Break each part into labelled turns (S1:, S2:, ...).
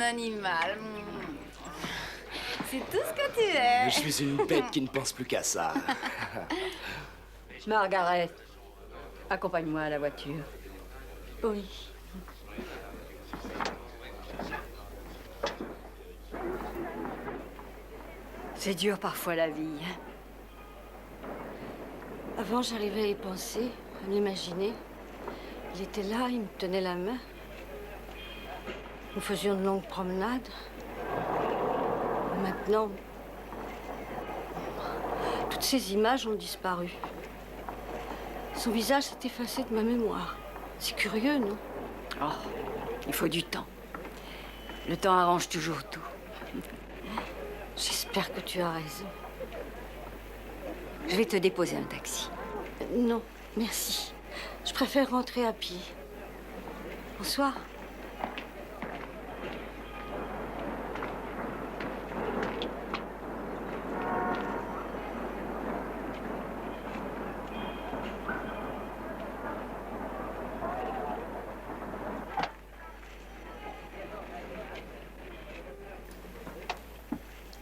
S1: animal. C'est tout ce que tu es.
S2: Je suis une bête qui ne pense plus qu'à ça.
S3: Margaret, accompagne-moi à la voiture.
S4: Oui.
S3: C'est dur parfois la vie.
S4: Avant, j'arrivais à y penser, à m'imaginer. Il était là, il me tenait la main. Nous faisions de longues promenades. Maintenant, toutes ces images ont disparu. Son visage s'est effacé de ma mémoire. C'est curieux, non?
S3: Oh, il faut du temps. Le temps arrange toujours tout.
S4: J'espère que tu as raison.
S3: Je vais te déposer un taxi.
S4: Non, merci. Je préfère rentrer à pied. Bonsoir.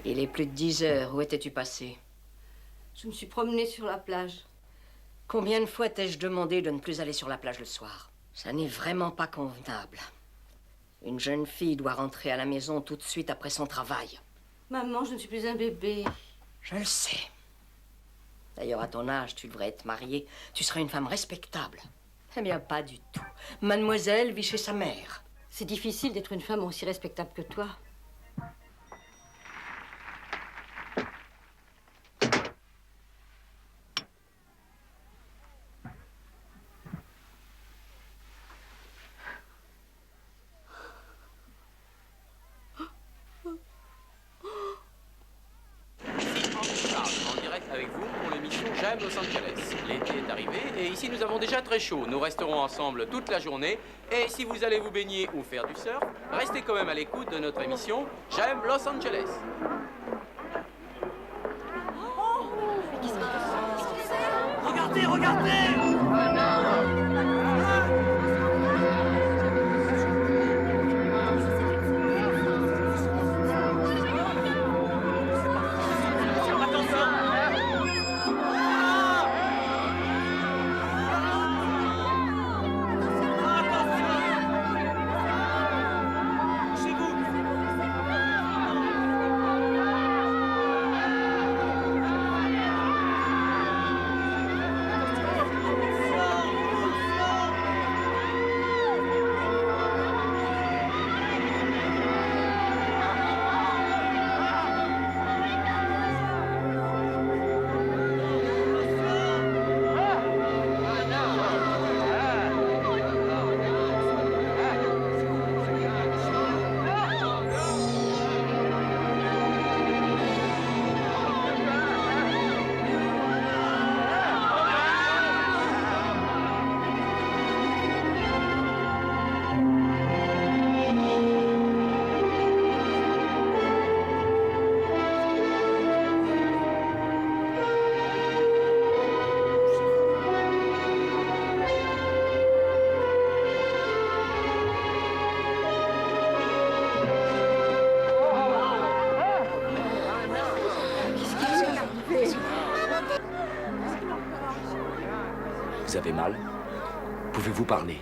S3: Il est plus de 10 heures. Où étais-tu passé?
S4: Je me suis promenée sur la plage.
S3: Combien de fois t'ai-je demandé de ne plus aller sur la plage le soir? Ça n'est vraiment pas convenable. Une jeune fille doit rentrer à la maison tout de suite après son travail.
S4: Maman, je ne suis plus un bébé.
S3: Je le sais. D'ailleurs, à ton âge, tu devrais être mariée. Tu serais une femme respectable. Eh bien, pas du tout. Mademoiselle vit chez sa mère.
S4: C'est difficile d'être une femme aussi respectable que toi.
S5: J'aime Los Angeles. L'été est arrivé et ici nous avons déjà très chaud. Nous resterons ensemble toute la journée. Et si vous allez vous baigner ou faire du surf, restez quand même à l'écoute de notre émission J'aime Los Angeles.
S6: Regardez, regardez!
S2: Vous avez mal? Pouvez-vous parler?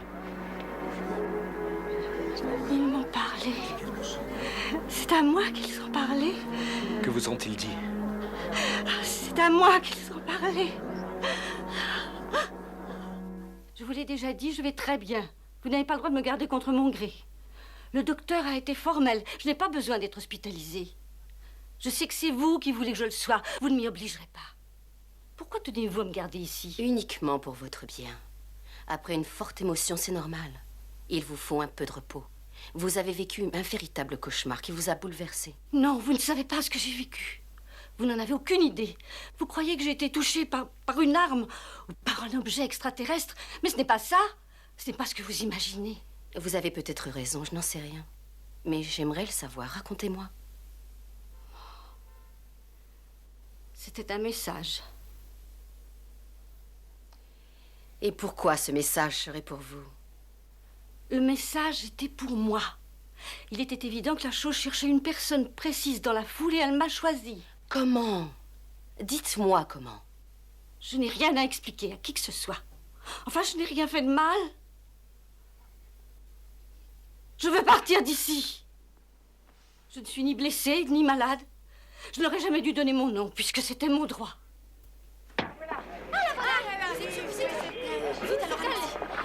S4: Ils m'ont parlé. C'est à moi qu'ils ont parlé.
S2: Que vous ont-ils dit?
S4: C'est à moi qu'ils ont parlé. Je vous l'ai déjà dit, je vais très bien. Vous n'avez pas le droit de me garder contre mon gré. Le docteur a été formel. Je n'ai pas besoin d'être hospitalisée. Je sais que c'est vous qui voulez que je le sois. Vous ne m'y obligerez pas. Pourquoi tenez-vous à me garder ici?
S7: Uniquement pour votre bien. Après une forte émotion, c'est normal. Il vous faut un peu de repos. Vous avez vécu un véritable cauchemar qui vous a bouleversé.
S4: Non, vous ne savez pas ce que j'ai vécu. Vous n'en avez aucune idée. Vous croyez que j'ai été touchée par une arme ou par un objet extraterrestre. Mais ce n'est pas ça. Ce n'est pas ce que vous imaginez.
S7: Vous avez peut-être raison, je n'en sais rien. Mais j'aimerais le savoir. Racontez-moi.
S4: C'était un message.
S7: Et pourquoi ce message serait pour vous?
S4: Le message était pour moi. Il était évident que la chose cherchait une personne précise dans la foule et elle m'a choisi.
S7: Comment? Dites-moi comment.
S4: Je n'ai rien à expliquer à qui que ce soit. Enfin, je n'ai rien fait de mal. Je veux partir d'ici. Je ne suis ni blessée, ni malade. Je n'aurais jamais dû donner mon nom, puisque c'était mon droit.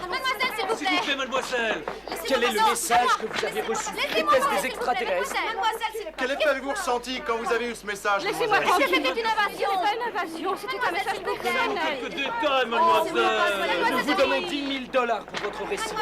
S1: Mademoiselle, s'il vous
S6: S'il vous plaît, mademoiselle.
S2: Quel est le message que vous avez reçu? Était-ce des extraterrestres?
S1: Mademoiselle, s'il vous plaît.
S8: Quel effet avez-vous ressenti quand vous avez eu ce message,
S4: Laissez-moi
S8: mademoiselle?
S4: tranquille.
S1: C'était une invasion.
S4: C'était pas une invasion, c'était un message personnel.
S6: Quelques détails, mademoiselle.
S2: Nous vous donnons 10 000 $ pour votre récit.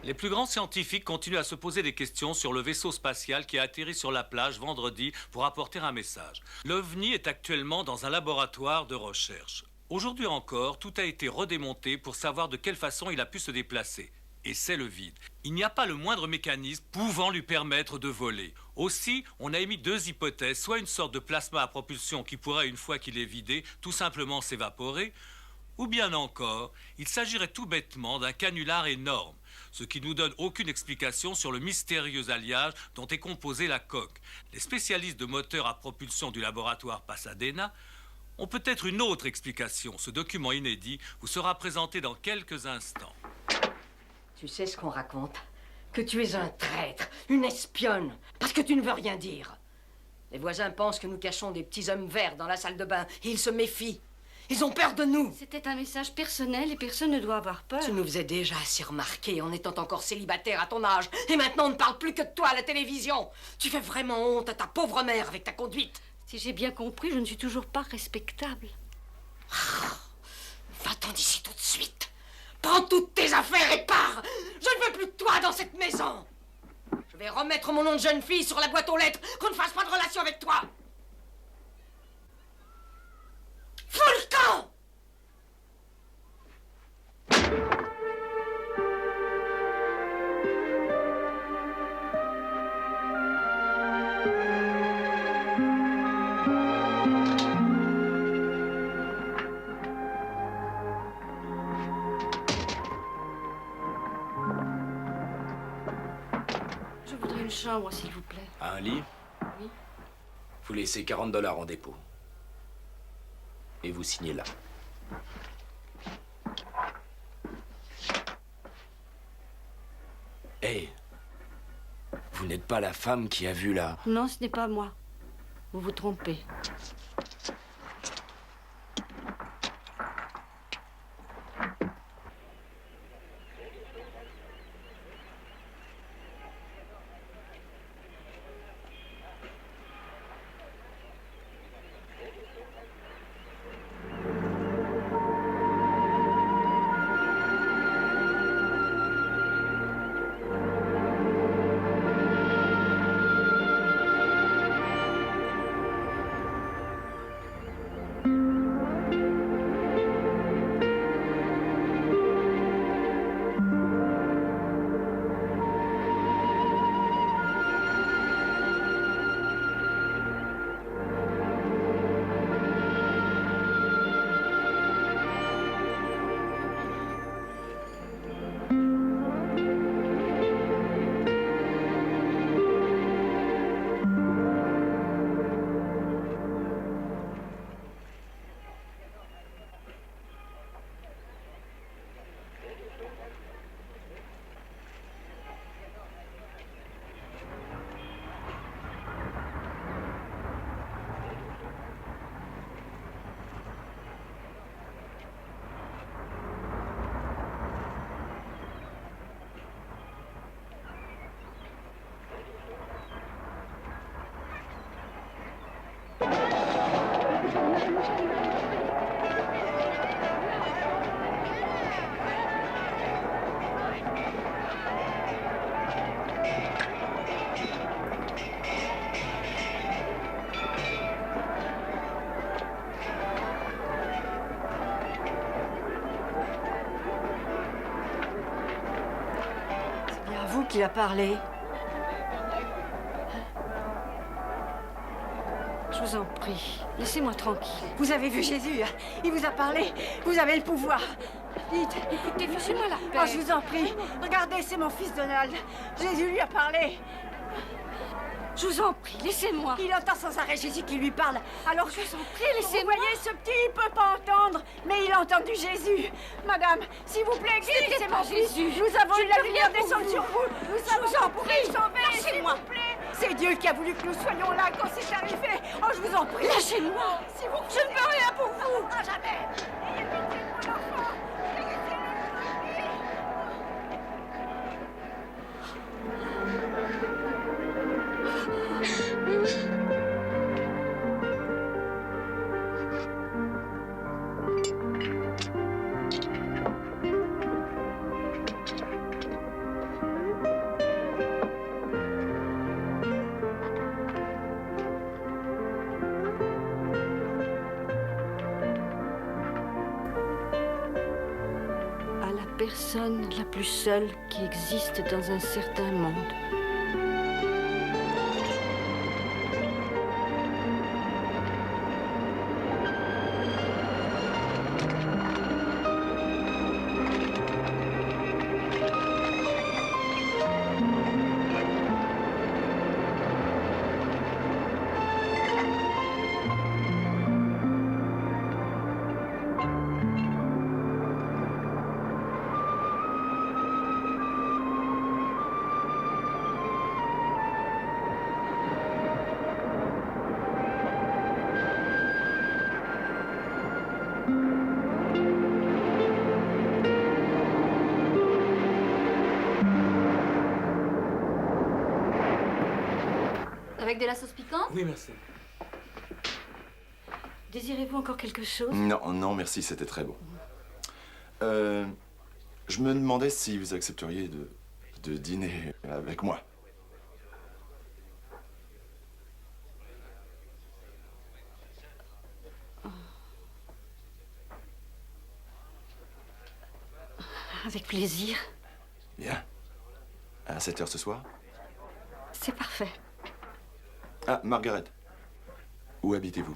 S9: Les plus grands scientifiques continuent à se poser des questions sur le vaisseau spatial qui a atterri sur la plage vendredi pour apporter un message. L'OVNI est actuellement dans un laboratoire de recherche. Aujourd'hui encore, tout a été redémonté pour savoir de quelle façon il a pu se déplacer. Et c'est le vide. Il n'y a pas le moindre mécanisme pouvant lui permettre de voler. Aussi, on a émis deux hypothèses, soit une sorte de plasma à propulsion qui pourrait, une fois qu'il est vidé, tout simplement s'évaporer, ou bien encore, il s'agirait tout bêtement d'un canular énorme, ce qui nous donne aucune explication sur le mystérieux alliage dont est composée la coque. Les spécialistes de moteurs à propulsion du laboratoire Pasadena ont peut-être une autre explication. Ce document inédit vous sera présenté dans quelques instants.
S3: Tu sais ce qu'on raconte? Que tu es un traître, une espionne, parce que tu ne veux rien dire. Les voisins pensent que nous cachons des petits hommes verts dans la salle de bain et ils se méfient. Ils ont peur de nous.
S4: C'était un message personnel et personne ne doit avoir peur.
S3: Tu nous faisais déjà assez remarquer en étant encore célibataire à ton âge. Et maintenant, on ne parle plus que de toi à la télévision. Tu fais vraiment honte à ta pauvre mère avec ta conduite.
S4: Si j'ai bien compris, je ne suis toujours pas respectable.
S3: Va-t'en d'ici tout de suite. Prends toutes tes affaires et pars. Je ne veux plus de toi dans cette maison. Je vais remettre mon nom de jeune fille sur la boîte aux lettres. Qu'on ne fasse pas de relation avec toi. Fous le camp!
S4: Je voudrais une chambre, s'il vous plaît.
S2: Un lit?
S4: Oui.
S2: Vous laissez 40 $ en dépôt. Et vous signez là. Hé, vous n'êtes pas la femme qui a vu la...
S4: Non, ce n'est pas moi. Vous vous trompez.
S3: Qu'il a parlé.
S4: Je vous en prie, laissez-moi tranquille.
S3: Vous avez vu Jésus, hein? Il vous a parlé. Vous avez le pouvoir.
S4: Vite, écoutez, fichez-moi la paix.
S10: Oh, je vous en prie. Regardez, c'est mon fils Donald. Jésus lui a parlé.
S4: Je vous en prie, laissez-moi.
S10: Il entend sans arrêt Jésus qui lui parle. Alors
S4: Je vous en prie,
S10: vous
S4: laissez-moi.
S10: voyez, ce petit, il peut pas entendre, mais il a entendu Jésus. Madame, s'il vous plaît, guérissez
S4: C'était
S10: mon
S4: pas
S10: fils.
S4: Jésus.
S10: Nous avons
S4: Je
S10: eu la
S4: peux
S10: lumière
S4: rien pour
S10: descendre
S4: vous.
S10: sur vous. Nous
S4: Je
S10: savons
S4: vous en
S10: que vous pouvez
S4: prie.
S10: sauver, s'il
S4: Lâchez-moi.
S10: vous plaît. C'est Dieu qui a voulu que nous soyons là quand c'est arrivé. Oh, je vous en prie.
S4: Lâchez-moi.
S10: S'il vous plaît. Je ne peux rien pour vous. Ah, jamais. Ayez pitié de mon enfant. Guérissez-le, je vous en prie.
S4: À la personne la plus seule qui existe dans un certain monde.
S1: Avec de la sauce piquante?
S6: Oui, merci.
S4: Désirez-vous encore quelque chose?
S8: Non, non, merci, c'était très bon. Je me demandais si vous accepteriez de dîner avec moi.
S4: Avec plaisir.
S8: Bien. À 7h ce soir?
S4: C'est parfait.
S8: Ah, Margaret. Où habitez-vous?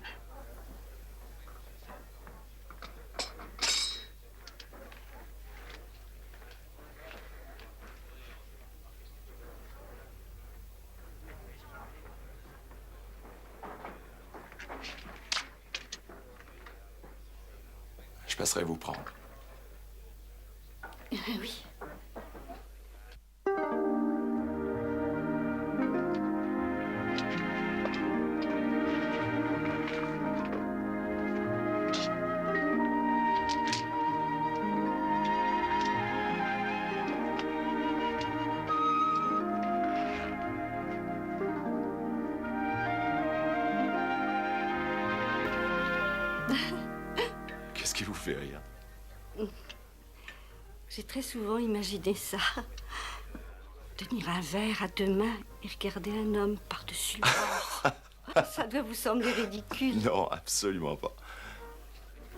S8: Je passerai vous prendre.
S4: Oui.
S8: Qu'est-ce qui vous fait rire?
S4: J'ai très souvent imaginé ça. Tenir un verre à deux mains et regarder un homme par-dessus le bord. Ça doit vous sembler ridicule.
S8: Non, absolument pas.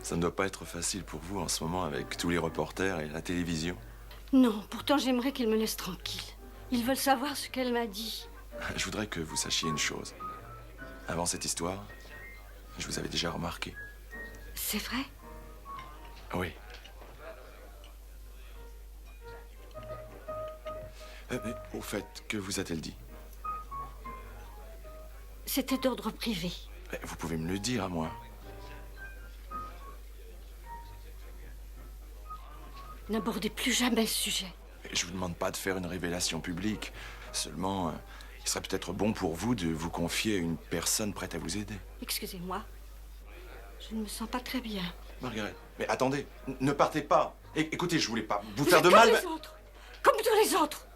S8: Ça ne doit pas être facile pour vous en ce moment avec tous les reporters et la télévision.
S4: Non, pourtant j'aimerais qu'ils me laissent tranquille. Ils veulent savoir ce qu'elle m'a dit.
S8: Je voudrais que vous sachiez une chose. Avant cette histoire, je vous avais déjà remarqué.
S4: C'est vrai?
S8: Oui. Mais au fait, que vous a-t-elle dit?
S4: C'était d'ordre privé.
S8: Vous pouvez me le dire à moi.
S4: N'abordez plus jamais ce sujet.
S8: Je vous demande pas de faire une révélation publique. Seulement, il serait peut-être bon pour vous de vous confier à une personne prête à vous aider.
S4: Excusez-moi. Je ne me sens pas très bien.
S8: Margaret, mais attendez, ne partez pas. Écoutez, je voulais pas vous
S4: Vous
S8: faire
S4: êtes
S8: de
S4: comme
S8: mal.
S4: les autres. Comme tous les autres.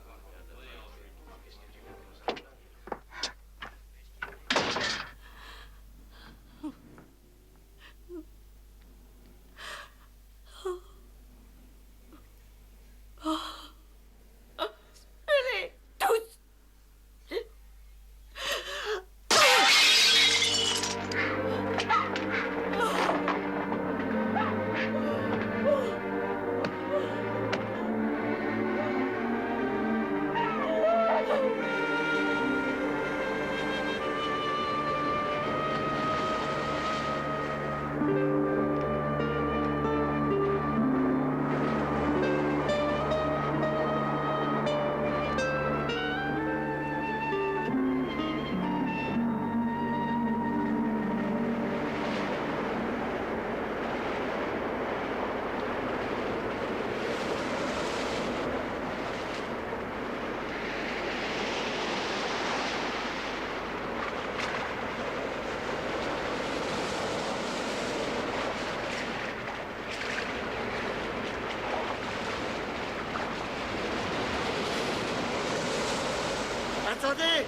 S11: Attendez!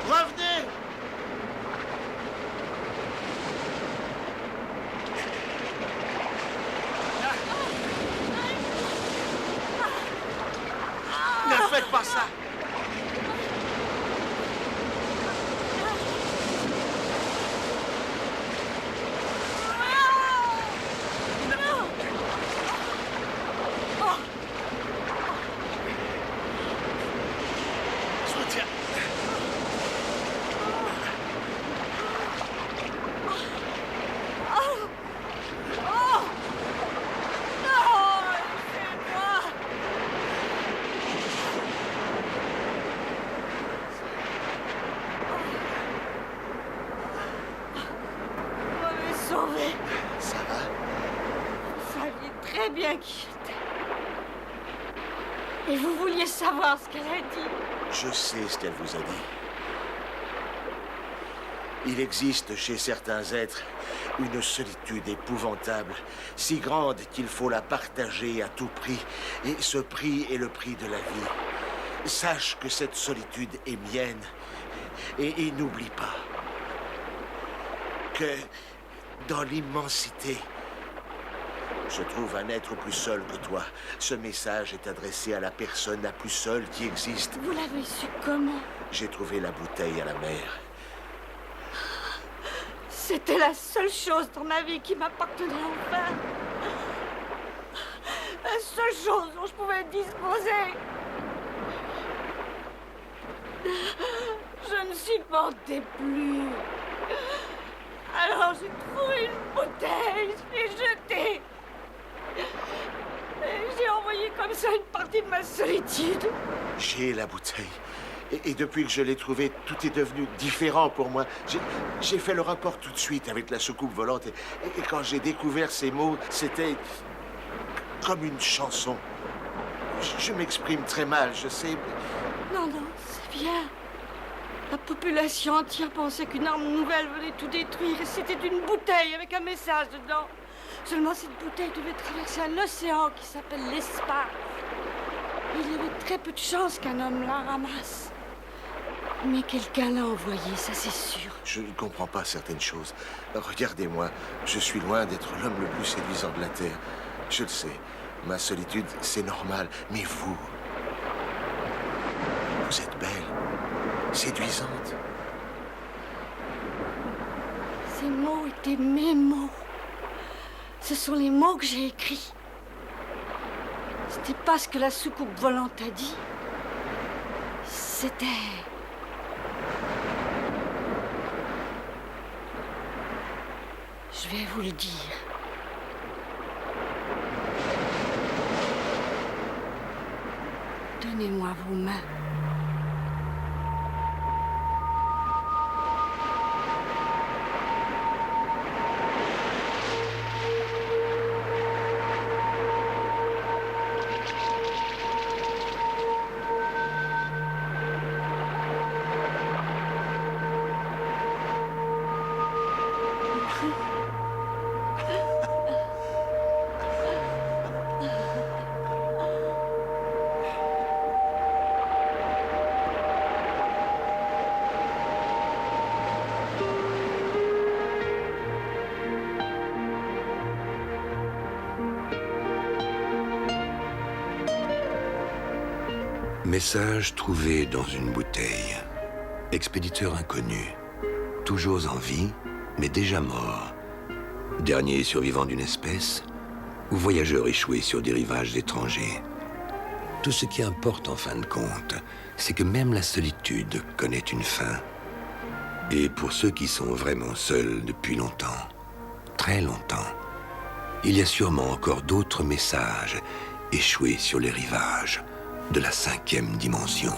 S11: Revenez! Ne faites pas ça! Ça va?
S4: Vous saviez très bien qui j'étais. Et vous vouliez savoir ce qu'elle a dit.
S11: Je sais ce qu'elle vous a dit. Il existe chez certains êtres une solitude épouvantable, si grande qu'il faut la partager à tout prix. Et ce prix est le prix de la vie. Sache que cette solitude est mienne. Et n'oublie pas que dans l'immensité, je trouve un être plus seul que toi. Ce message est adressé à la personne la plus seule qui existe.
S4: Vous l'avez su comment?
S11: J'ai trouvé la bouteille à la mer.
S4: C'était la seule chose dans ma vie qui m'appartenait enfin. La seule chose dont je pouvais disposer. Je ne supportais plus. Alors j'ai trouvé une bouteille, je l'ai jetée. Et j'ai envoyé comme ça une partie de ma solitude.
S11: J'ai la bouteille. Et depuis que je l'ai trouvée, tout est devenu différent pour moi. J'ai fait le rapport tout de suite avec la soucoupe volante. Et quand j'ai découvert ces mots, c'était comme une chanson. Je m'exprime très mal, je sais.
S4: Non, non, c'est bien. La population entière pensait qu'une arme nouvelle venait tout détruire. Et c'était une bouteille avec un message dedans. Seulement cette bouteille devait traverser un océan qui s'appelle l'espace. Il y avait très peu de chances qu'un homme la ramasse. Mais quelqu'un l'a envoyé, ça c'est sûr.
S11: Je ne comprends pas certaines choses. Regardez-moi, je suis loin d'être l'homme le plus séduisant de la Terre. Je le sais, ma solitude, c'est normal. Mais vous êtes belle, séduisante.
S4: Ces mots étaient mes mots. Ce sont les mots que j'ai écrits. C'était pas ce que la soucoupe volante a dit. C'était... Je vais vous le dire. Donnez-moi vos mains.
S12: Message trouvé dans une bouteille. Expéditeur inconnu. Toujours en vie, mais déjà mort. Dernier survivant d'une espèce, ou voyageur échoué sur des rivages étrangers. Tout ce qui importe en fin de compte, c'est que même la solitude connaît une fin. Et pour ceux qui sont vraiment seuls depuis longtemps, très longtemps, il y a sûrement encore d'autres messages échoués sur les rivages de la 5e dimension.